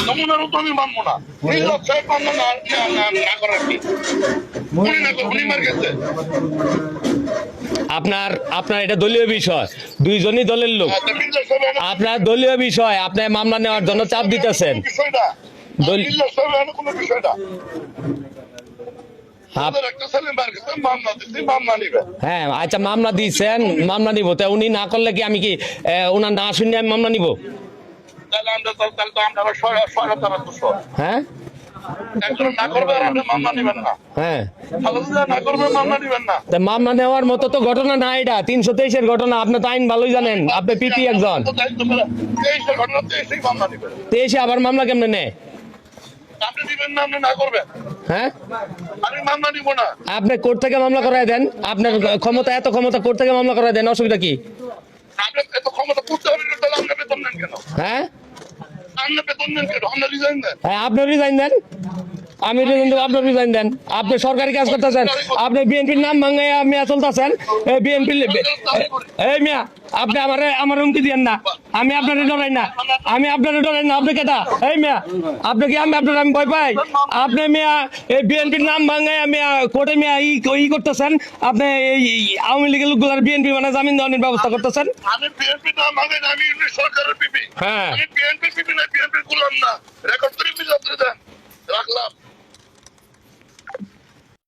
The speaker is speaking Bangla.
নমুনারও তো আমি মানবো না। এই লক্ষ্যে মান্য না করার কি উনি না করে উনি মার গেছে। আপনার আপনার এটা দলীয় বিষয়, দুইজনই দলের লোক। আপনার দলীয় বিষয়, আপনি মামলা নেওয়ার জন্য চাপ দিতেছেন। বিষয়টা কোনো বিষয় না। হ্যাঁ, আচ্ছা, মামলা দিয়েছেন, মামলা নিব। তা উনি না করলে কি আমি কি ওনার না শুনে আমি মামলা নিব? হ্যাঁ হ্যাঁ, মামলা নেওয়ার মতো তো ঘটনা না এটা, 323-এর ঘটনা। আপনি তো আইন ভালোই জানেন, আপনি পিপি একজন। 23-এ আবার মামলা কেমনে নেয়? হ্যাঁ, আপনি কোর্ট থেকে মামলা করায় দেন, আপনার ক্ষমতা, এত ক্ষমতা, কোর্ট থেকে মামলা করায় দেন, অসুবিধা কি? হ্যাঁ, আপনি রিজাইন দেন, আমি রিজাইন দেবো, আপনি রিজাইন দেন। আপনি সরকারি কাজ করতেছেন, আপনি বিএনপির নাম ভাঙাইয়া মিয়া চলতেছেন। বিএনপি এই মিয়া, আপনি আমার হুমকি দিয়েন না। আমি আপনারে ডরাই না, আমি আপনারে ডরাই না। আপনি কেটা? এই মিয়া, আপনি কি আমি আপনার আমি ভয় পাই? আপনি মিয়া এই বিএনপির নাম ভাঙাইয়া মিয়া কোর্টে মিয়া ই করতেছেন। আপনি এই আওয়ামী লীগের লোকগুলার বিএনপি মানে জামিন দেওয়ার ব্যবস্থা করতেছেন। আমি বিএনপি নাম ভাঙাই না, আমি সরকারের পিপি। হ্যাঁ, আমি বিএনপি পিপি না, বিএনপির গোলাম না। রেকর্ড করে দেন, রাখলাম।